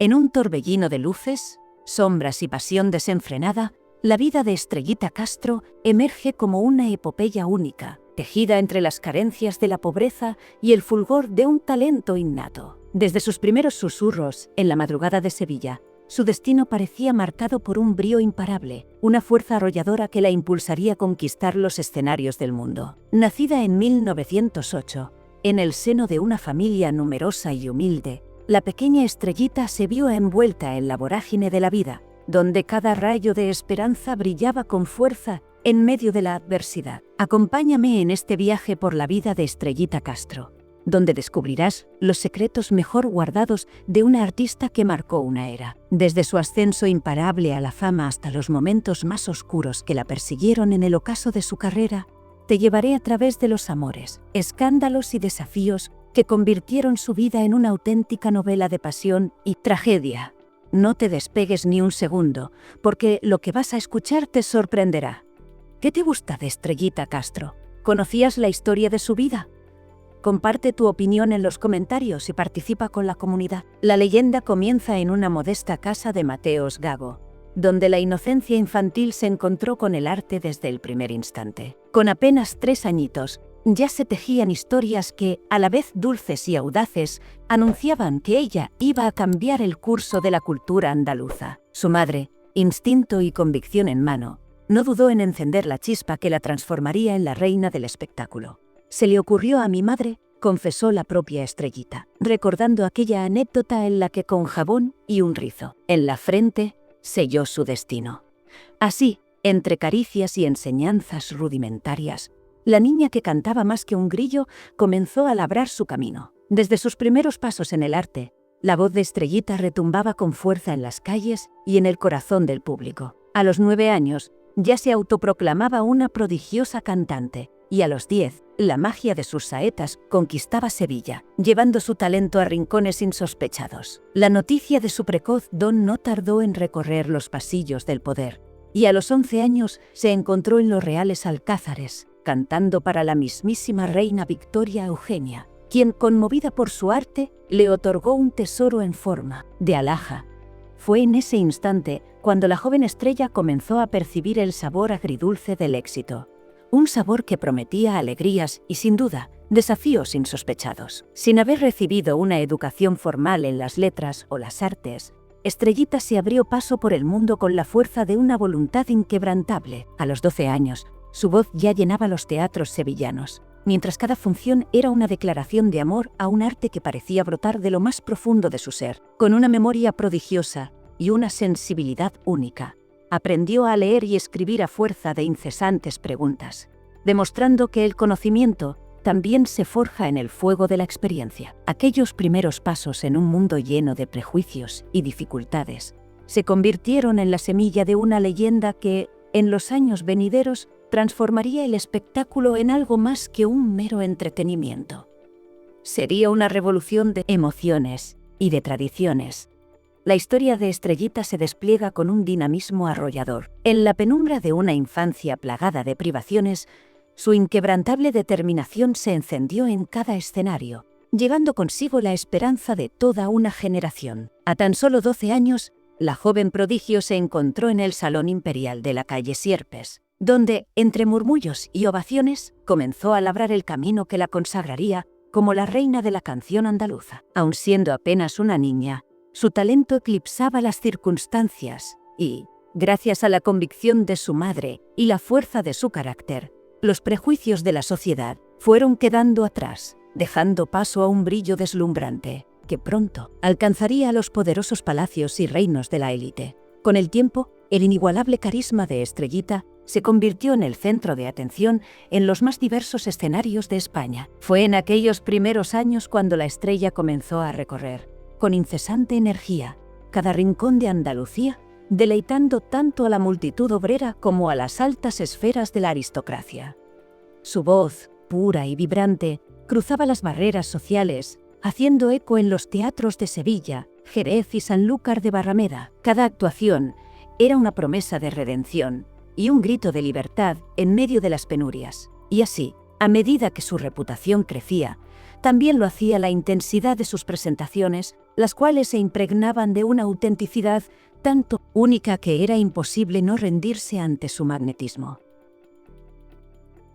En un torbellino de luces, sombras y pasión desenfrenada, la vida de Estrellita Castro emerge como una epopeya única, tejida entre las carencias de la pobreza y el fulgor de un talento innato. Desde sus primeros susurros en la madrugada de Sevilla, su destino parecía marcado por un brío imparable, una fuerza arrolladora que la impulsaría a conquistar los escenarios del mundo. Nacida en 1908, en el seno de una familia numerosa y humilde, la pequeña Estrellita se vio envuelta en la vorágine de la vida, donde cada rayo de esperanza brillaba con fuerza en medio de la adversidad. Acompáñame en este viaje por la vida de Estrellita Castro, donde descubrirás los secretos mejor guardados de una artista que marcó una era. Desde su ascenso imparable a la fama hasta los momentos más oscuros que la persiguieron en el ocaso de su carrera, te llevaré a través de los amores, escándalos y desafíos que convirtieron su vida en una auténtica novela de pasión y tragedia. No te despegues ni un segundo, porque lo que vas a escuchar te sorprenderá. ¿Qué te gusta de Estrellita Castro? ¿Conocías la historia de su vida? Comparte tu opinión en los comentarios y participa con la comunidad. La leyenda comienza en una modesta casa de Mateos Gago, donde la inocencia infantil se encontró con el arte desde el primer instante. Con apenas 3 añitos, ya se tejían historias que, a la vez dulces y audaces, anunciaban que ella iba a cambiar el curso de la cultura andaluza. Su madre, instinto y convicción en mano, no dudó en encender la chispa que la transformaría en la reina del espectáculo. Se le ocurrió a mi madre, confesó la propia Estrellita, recordando aquella anécdota en la que con jabón y un rizo en la frente selló su destino. Así, entre caricias y enseñanzas rudimentarias, la niña que cantaba más que un grillo comenzó a labrar su camino. Desde sus primeros pasos en el arte, la voz de Estrellita retumbaba con fuerza en las calles y en el corazón del público. A los 9 años, ya se autoproclamaba una prodigiosa cantante, y a los 10, la magia de sus saetas conquistaba Sevilla, llevando su talento a rincones insospechados. La noticia de su precoz don no tardó en recorrer los pasillos del poder, y a los 11 años se encontró en los reales alcázares, cantando para la mismísima reina Victoria Eugenia, quien, conmovida por su arte, le otorgó un tesoro en forma de alhaja. Fue en ese instante cuando la joven estrella comenzó a percibir el sabor agridulce del éxito, un sabor que prometía alegrías y, sin duda, desafíos insospechados. Sin haber recibido una educación formal en las letras o las artes, Estrellita se abrió paso por el mundo con la fuerza de una voluntad inquebrantable. A los 12 años, su voz ya llenaba los teatros sevillanos, mientras cada función era una declaración de amor a un arte que parecía brotar de lo más profundo de su ser. Con una memoria prodigiosa y una sensibilidad única, aprendió a leer y escribir a fuerza de incesantes preguntas, demostrando que el conocimiento también se forja en el fuego de la experiencia. Aquellos primeros pasos en un mundo lleno de prejuicios y dificultades se convirtieron en la semilla de una leyenda que, en los años venideros, transformaría el espectáculo en algo más que un mero entretenimiento. Sería una revolución de emociones y de tradiciones. La historia de Estrellita se despliega con un dinamismo arrollador. En la penumbra de una infancia plagada de privaciones, su inquebrantable determinación se encendió en cada escenario, llevando consigo la esperanza de toda una generación. A tan solo 12 años, la joven prodigio se encontró en el Salón Imperial de la calle Sierpes, donde, entre murmullos y ovaciones, comenzó a labrar el camino que la consagraría como la reina de la canción andaluza. Aun siendo apenas una niña, su talento eclipsaba las circunstancias y, gracias a la convicción de su madre y la fuerza de su carácter, los prejuicios de la sociedad fueron quedando atrás, dejando paso a un brillo deslumbrante que pronto alcanzaría los poderosos palacios y reinos de la élite. Con el tiempo, el inigualable carisma de Estrellita se convirtió en el centro de atención en los más diversos escenarios de España. Fue en aquellos primeros años cuando la estrella comenzó a recorrer, con incesante energía, cada rincón de Andalucía, deleitando tanto a la multitud obrera como a las altas esferas de la aristocracia. Su voz, pura y vibrante, cruzaba las barreras sociales, haciendo eco en los teatros de Sevilla, Jerez y Sanlúcar de Barrameda. Cada actuación era una promesa de redención y un grito de libertad en medio de las penurias. Y así, a medida que su reputación crecía, También lo hacía la intensidad de sus presentaciones, las cuales se impregnaban de una autenticidad tanto única que era imposible no rendirse ante su magnetismo.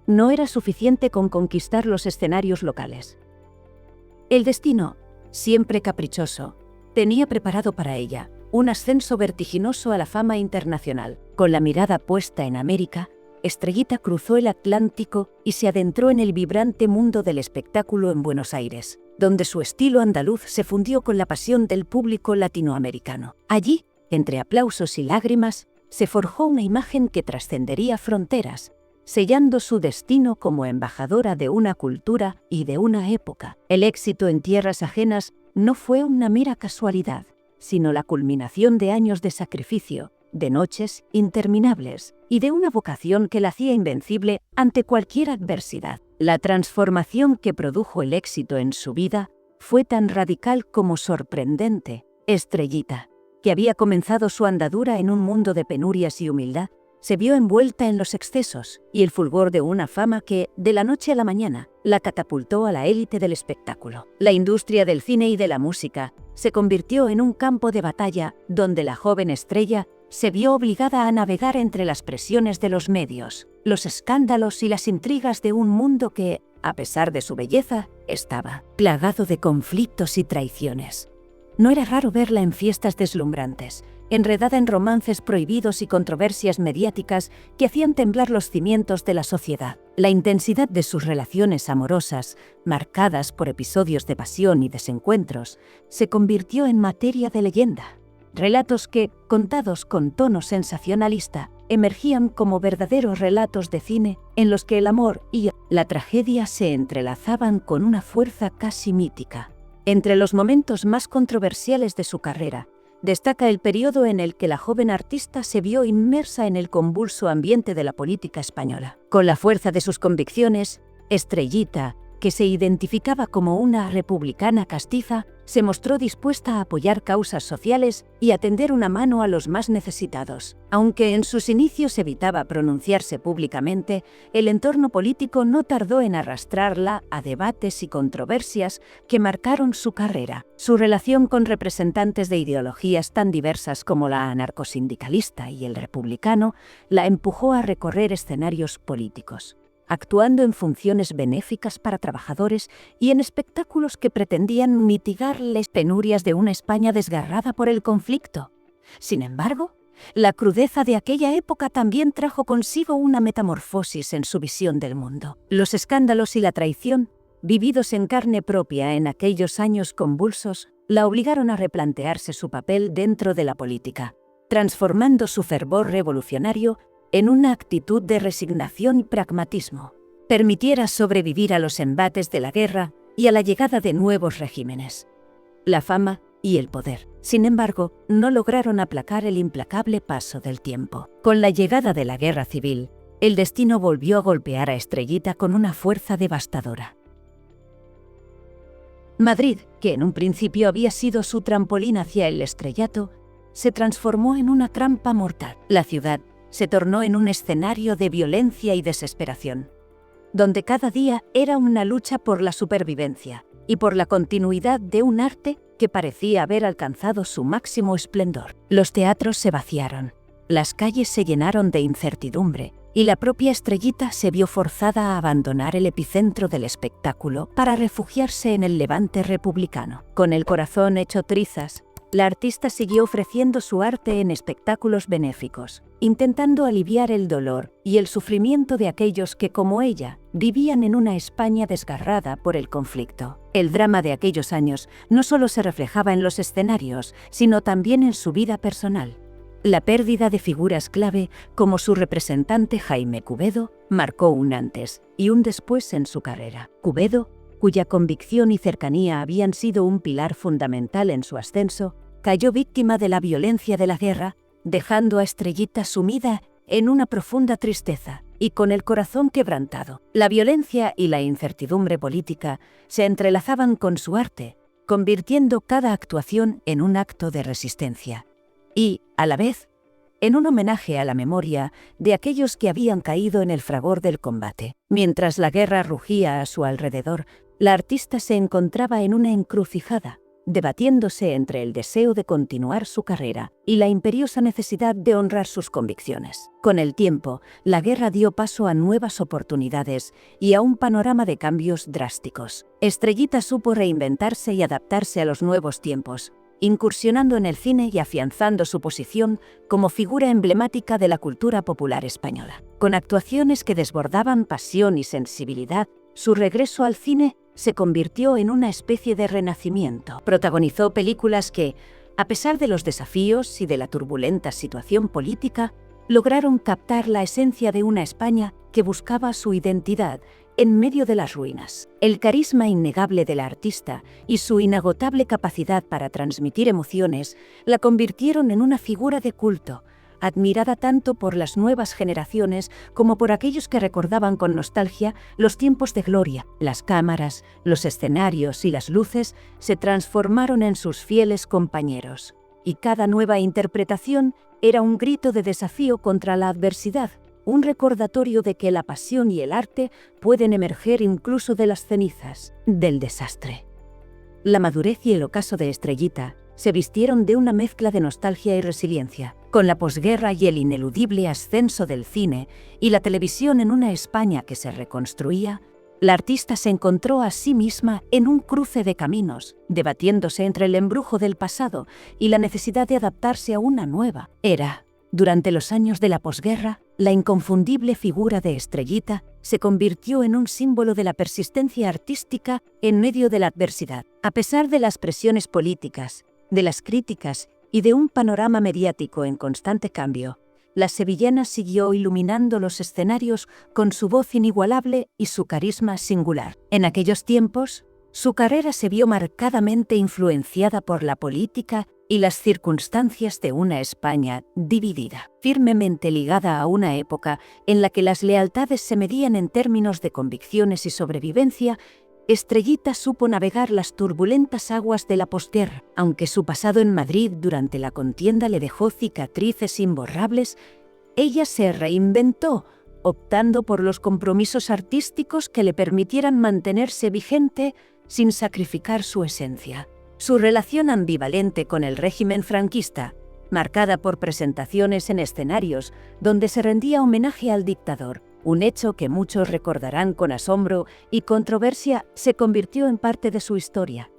No era suficiente con conquistar los escenarios locales. El destino, siempre caprichoso, tenía preparado para ella un ascenso vertiginoso a la fama internacional. Con la mirada puesta en América, Estrellita cruzó el Atlántico y se adentró en el vibrante mundo del espectáculo en Buenos Aires, donde su estilo andaluz se fundió con la pasión del público latinoamericano. Allí, entre aplausos y lágrimas, se forjó una imagen que trascendería fronteras, sellando su destino como embajadora de una cultura y de una época. El éxito en tierras ajenas no fue una mera casualidad, sino la culminación de años de sacrificio, de noches interminables y de una vocación que la hacía invencible ante cualquier adversidad. La transformación que produjo el éxito en su vida fue tan radical como sorprendente. Estrellita, que había comenzado su andadura en un mundo de penurias y humildad, se vio envuelta en los excesos y el fulgor de una fama que, de la noche a la mañana, la catapultó a la élite del espectáculo. La industria del cine y de la música se convirtió en un campo de batalla donde la joven estrella se vio obligada a navegar entre las presiones de los medios, los escándalos y las intrigas de un mundo que, a pesar de su belleza, estaba plagado de conflictos y traiciones. No era raro verla en fiestas deslumbrantes, enredada en romances prohibidos y controversias mediáticas que hacían temblar los cimientos de la sociedad. La intensidad de sus relaciones amorosas, marcadas por episodios de pasión y desencuentros, se convirtió en materia de leyenda. Relatos que, contados con tono sensacionalista, emergían como verdaderos relatos de cine en los que el amor y la tragedia se entrelazaban con una fuerza casi mítica. Entre los momentos más controversiales de su carrera, destaca el periodo en el que la joven artista se vio inmersa en el convulso ambiente de la política española. Con la fuerza de sus convicciones, Estrellita, que se identificaba como una republicana castiza, se mostró dispuesta a apoyar causas sociales y a tender una mano a los más necesitados. Aunque en sus inicios evitaba pronunciarse públicamente, el entorno político no tardó en arrastrarla a debates y controversias que marcaron su carrera. Su relación con representantes de ideologías tan diversas como la anarcosindicalista y el republicano la empujó a recorrer escenarios políticos, actuando en funciones benéficas para trabajadores y en espectáculos que pretendían mitigar las penurias de una España desgarrada por el conflicto. Sin embargo, la crudeza de aquella época también trajo consigo una metamorfosis en su visión del mundo. Los escándalos y la traición, vividos en carne propia en aquellos años convulsos, la obligaron a replantearse su papel dentro de la política, transformando su fervor revolucionario en una actitud de resignación y pragmatismo, permitiera sobrevivir a los embates de la guerra y a la llegada de nuevos regímenes. La fama y el poder, sin embargo, no lograron aplacar el implacable paso del tiempo. Con la llegada de la guerra civil, el destino volvió a golpear a Estrellita con una fuerza devastadora. Madrid, que en un principio había sido su trampolín hacia el estrellato, se transformó en una trampa mortal. La ciudad se tornó en un escenario de violencia y desesperación, donde cada día era una lucha por la supervivencia y por la continuidad de un arte que parecía haber alcanzado su máximo esplendor. Los teatros se vaciaron, las calles se llenaron de incertidumbre y la propia Estrellita se vio forzada a abandonar el epicentro del espectáculo para refugiarse en el Levante republicano. Con el corazón hecho trizas, la artista siguió ofreciendo su arte en espectáculos benéficos, intentando aliviar el dolor y el sufrimiento de aquellos que, como ella, vivían en una España desgarrada por el conflicto. El drama de aquellos años no solo se reflejaba en los escenarios, sino también en su vida personal. La pérdida de figuras clave, como su representante Jaime Cubedo, marcó un antes y un después en su carrera. Cubedo, cuya convicción y cercanía habían sido un pilar fundamental en su ascenso, cayó víctima de la violencia de la guerra, dejando a Estrellita sumida en una profunda tristeza y con el corazón quebrantado. La violencia y la incertidumbre política se entrelazaban con su arte, convirtiendo cada actuación en un acto de resistencia y, a la vez, en un homenaje a la memoria de aquellos que habían caído en el fragor del combate. Mientras la guerra rugía a su alrededor, La artista se encontraba en una encrucijada, debatiéndose entre el deseo de continuar su carrera y la imperiosa necesidad de honrar sus convicciones. Con el tiempo, la guerra dio paso a nuevas oportunidades y a un panorama de cambios drásticos. Estrellita supo reinventarse y adaptarse a los nuevos tiempos, incursionando en el cine y afianzando su posición como figura emblemática de la cultura popular española. Con actuaciones que desbordaban pasión y sensibilidad, su regreso al cine se convirtió en una especie de renacimiento. Protagonizó películas que, a pesar de los desafíos y de la turbulenta situación política, lograron captar la esencia de una España que buscaba su identidad en medio de las ruinas. El carisma innegable de la artista y su inagotable capacidad para transmitir emociones la convirtieron en una figura de culto, admirada tanto por las nuevas generaciones como por aquellos que recordaban con nostalgia los tiempos de gloria. Las cámaras, los escenarios y las luces se transformaron en sus fieles compañeros, y cada nueva interpretación era un grito de desafío contra la adversidad, un recordatorio de que la pasión y el arte pueden emerger incluso de las cenizas del desastre. La madurez y el ocaso de Estrellita se vistieron de una mezcla de nostalgia y resiliencia. Con la posguerra y el ineludible ascenso del cine y la televisión en una España que se reconstruía, la artista se encontró a sí misma en un cruce de caminos, debatiéndose entre el embrujo del pasado y la necesidad de adaptarse a una nueva era. Durante los años de la posguerra, la inconfundible figura de Estrellita se convirtió en un símbolo de la persistencia artística en medio de la adversidad. A pesar de las presiones políticas, de las críticas y de un panorama mediático en constante cambio, la sevillana siguió iluminando los escenarios con su voz inigualable y su carisma singular. En aquellos tiempos, su carrera se vio marcadamente influenciada por la política y las circunstancias de una España dividida, firmemente ligada a una época en la que las lealtades se medían en términos de convicciones y sobrevivencia. Estrellita supo navegar las turbulentas aguas de la posguerra. Aunque su pasado en Madrid durante la contienda le dejó cicatrices imborrables, ella se reinventó, optando por los compromisos artísticos que le permitieran mantenerse vigente sin sacrificar su esencia. Su relación ambivalente con el régimen franquista, marcada por presentaciones en escenarios donde se rendía homenaje al dictador, un hecho que muchos recordarán con asombro y controversia, se convirtió en parte de su historia.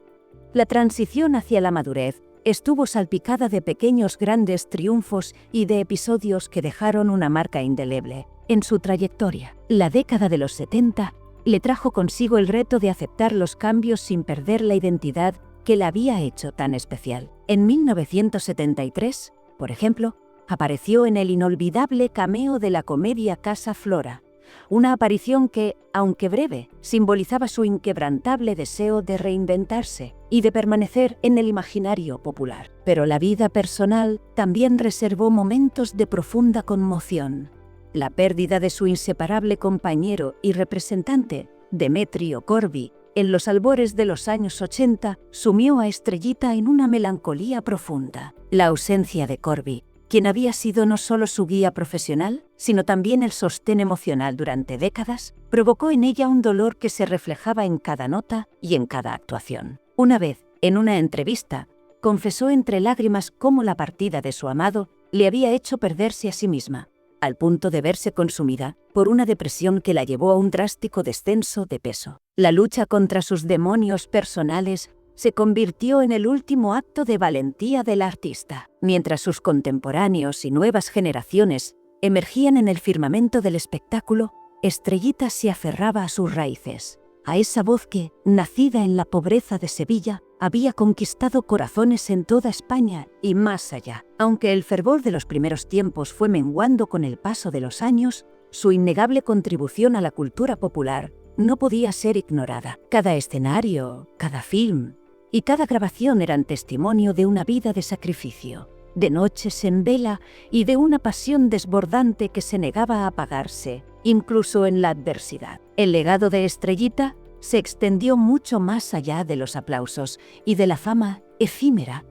La transición hacia la madurez estuvo salpicada de pequeños grandes triunfos y de episodios que dejaron una marca indeleble en su trayectoria. La década de los 70 le trajo consigo el reto de aceptar los cambios sin perder la identidad que la había hecho tan especial. En 1973, por ejemplo, apareció en el inolvidable cameo de la comedia Casa Flora, una aparición que, aunque breve, simbolizaba su inquebrantable deseo de reinventarse y de permanecer en el imaginario popular. Pero la vida personal también reservó momentos de profunda conmoción. La pérdida de su inseparable compañero y representante, Demetrio Corvi, en los albores de los años 80, sumió a Estrellita en una melancolía profunda. La ausencia de Corvi, quien había sido no solo su guía profesional, sino también el sostén emocional durante décadas, provocó en ella un dolor que se reflejaba en cada nota y en cada actuación. Una vez, en una entrevista, confesó entre lágrimas cómo la partida de su amado le había hecho perderse a sí misma, al punto de verse consumida por una depresión que la llevó a un drástico descenso de peso. La lucha contra sus demonios personales se convirtió en el último acto de valentía del artista. Mientras sus contemporáneos y nuevas generaciones emergían en el firmamento del espectáculo, Estrellita se aferraba a sus raíces, a esa voz que, nacida en la pobreza de Sevilla, había conquistado corazones en toda España y más allá. Aunque el fervor de los primeros tiempos fue menguando con el paso de los años, su innegable contribución a la cultura popular no podía ser ignorada. Cada escenario, cada film y cada grabación eran testimonio de una vida de sacrificio, de noches en vela y de una pasión desbordante que se negaba a apagarse, incluso en la adversidad. El legado de Estrellita se extendió mucho más allá de los aplausos y de la fama efímera.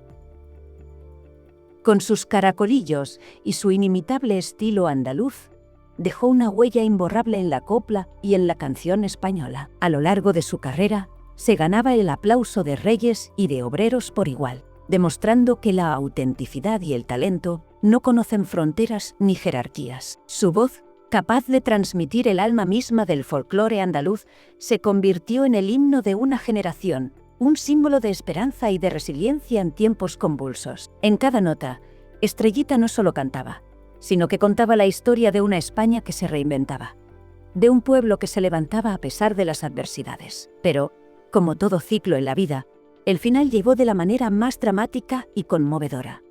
Con sus caracolillos y su inimitable estilo andaluz, dejó una huella imborrable en la copla y en la canción española. A lo largo de su carrera, se ganaba el aplauso de reyes y de obreros por igual, demostrando que la autenticidad y el talento no conocen fronteras ni jerarquías. Su voz, capaz de transmitir el alma misma del folclore andaluz, se convirtió en el himno de una generación, un símbolo de esperanza y de resiliencia en tiempos convulsos. En cada nota, Estrellita no solo cantaba, sino que contaba la historia de una España que se reinventaba, de un pueblo que se levantaba a pesar de las adversidades. Pero, como todo ciclo en la vida, el final llegó de la manera más dramática y conmovedora.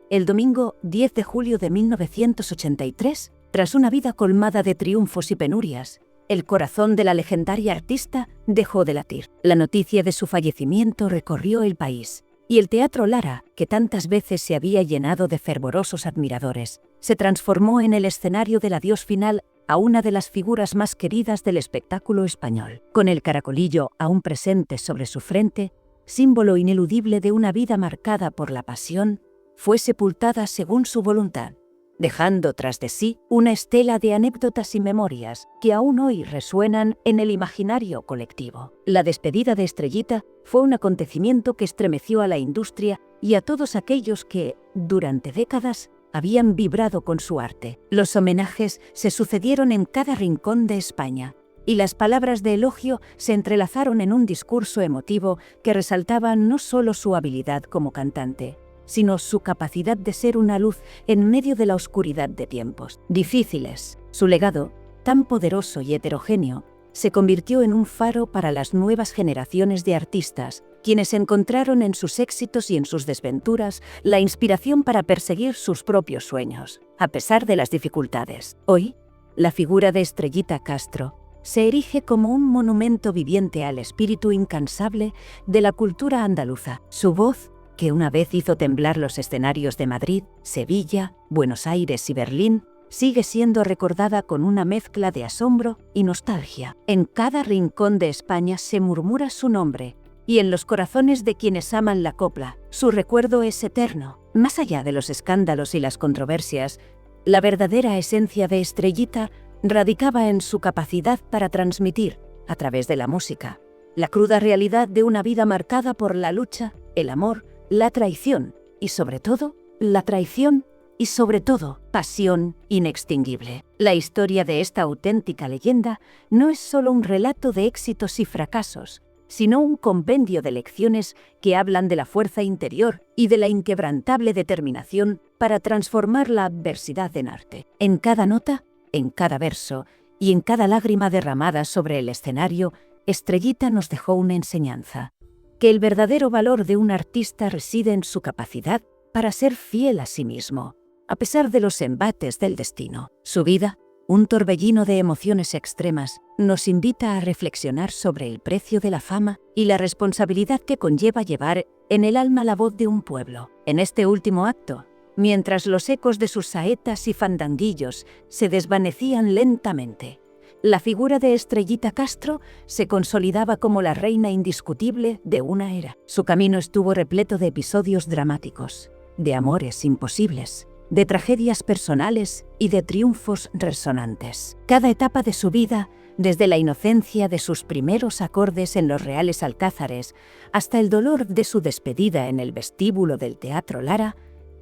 El domingo 10 de julio de 1983, tras una vida colmada de triunfos y penurias, el corazón de la legendaria artista dejó de latir. La noticia de su fallecimiento recorrió el país, y el Teatro Lara, que tantas veces se había llenado de fervorosos admiradores, se transformó en el escenario del adiós final a una de las figuras más queridas del espectáculo español. Con el caracolillo aún presente sobre su frente, símbolo ineludible de una vida marcada por la pasión, fue sepultada según su voluntad, dejando tras de sí una estela de anécdotas y memorias que aún hoy resuenan en el imaginario colectivo. La despedida de Estrellita fue un acontecimiento que estremeció a la industria y a todos aquellos que, durante décadas, habían vibrado con su arte. Los homenajes se sucedieron en cada rincón de España, y las palabras de elogio se entrelazaron en un discurso emotivo que resaltaba no solo su habilidad como cantante, sino su capacidad de ser una luz en medio de la oscuridad de tiempos difíciles. Su legado, tan poderoso y heterogéneo, se convirtió en un faro para las nuevas generaciones de artistas, quienes encontraron en sus éxitos y en sus desventuras la inspiración para perseguir sus propios sueños, a pesar de las dificultades. Hoy, la figura de Estrellita Castro se erige como un monumento viviente al espíritu incansable de la cultura andaluza. Su voz, que una vez hizo temblar los escenarios de Madrid, Sevilla, Buenos Aires y Berlín, sigue siendo recordada con una mezcla de asombro y nostalgia. En cada rincón de España se murmura su nombre, y en los corazones de quienes aman la copla, su recuerdo es eterno. Más allá de los escándalos y las controversias, la verdadera esencia de Estrellita radicaba en su capacidad para transmitir, a través de la música, la cruda realidad de una vida marcada por la lucha, el amor, la traición y, sobre todo, la traición y, sobre todo, pasión inextinguible. La historia de esta auténtica leyenda no es solo un relato de éxitos y fracasos, sino un compendio de lecciones que hablan de la fuerza interior y de la inquebrantable determinación para transformar la adversidad en arte. En cada nota, en cada verso y en cada lágrima derramada sobre el escenario, Estrellita nos dejó una enseñanza: que el verdadero valor de un artista reside en su capacidad para ser fiel a sí mismo, a pesar de los embates del destino. Su vida, un torbellino de emociones extremas, nos invita a reflexionar sobre el precio de la fama y la responsabilidad que conlleva llevar en el alma la voz de un pueblo. En este último acto, mientras los ecos de sus saetas y fandanguillos se desvanecían lentamente, la figura de Estrellita Castro se consolidaba como la reina indiscutible de una era. Su camino estuvo repleto de episodios dramáticos, de amores imposibles, de tragedias personales y de triunfos resonantes. Cada etapa de su vida, desde la inocencia de sus primeros acordes en los Reales Alcázares hasta el dolor de su despedida en el vestíbulo del Teatro Lara,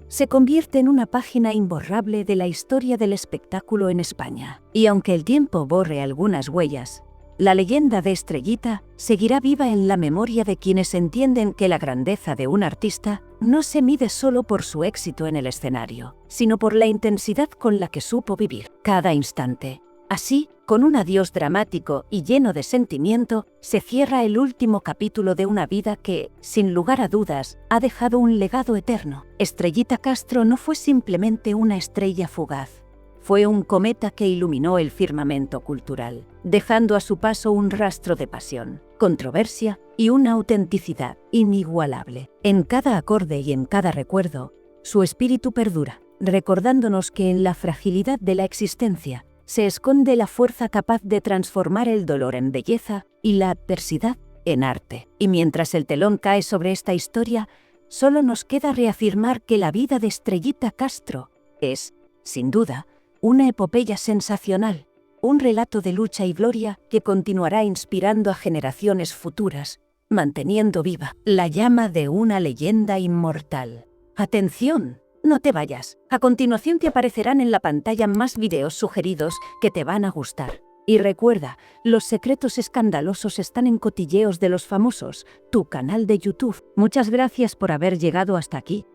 se convierte en una página imborrable de la historia del espectáculo en España. Y aunque el tiempo borre algunas huellas, la leyenda de Estrellita seguirá viva en la memoria de quienes entienden que la grandeza de un artista no se mide solo por su éxito en el escenario, sino por la intensidad con la que supo vivir cada instante. Así, con un adiós dramático y lleno de sentimiento, se cierra el último capítulo de una vida que, sin lugar a dudas, ha dejado un legado eterno. Estrellita Castro no fue simplemente una estrella fugaz. Fue un cometa que iluminó el firmamento cultural, dejando a su paso un rastro de pasión, controversia y una autenticidad inigualable. En cada acorde y en cada recuerdo, su espíritu perdura, recordándonos que en la fragilidad de la existencia se esconde la fuerza capaz de transformar el dolor en belleza y la adversidad en arte. Y mientras el telón cae sobre esta historia, solo nos queda reafirmar que la vida de Estrellita Castro es, sin duda, una epopeya sensacional, un relato de lucha y gloria que continuará inspirando a generaciones futuras manteniendo viva la llama de una leyenda inmortal. ¡Atención! No te vayas. A continuación te aparecerán en la pantalla más videos sugeridos que te van a gustar. Y recuerda, los secretos escandalosos están en Cotilleos de los Famosos, tu canal de YouTube. Muchas gracias por haber llegado hasta aquí.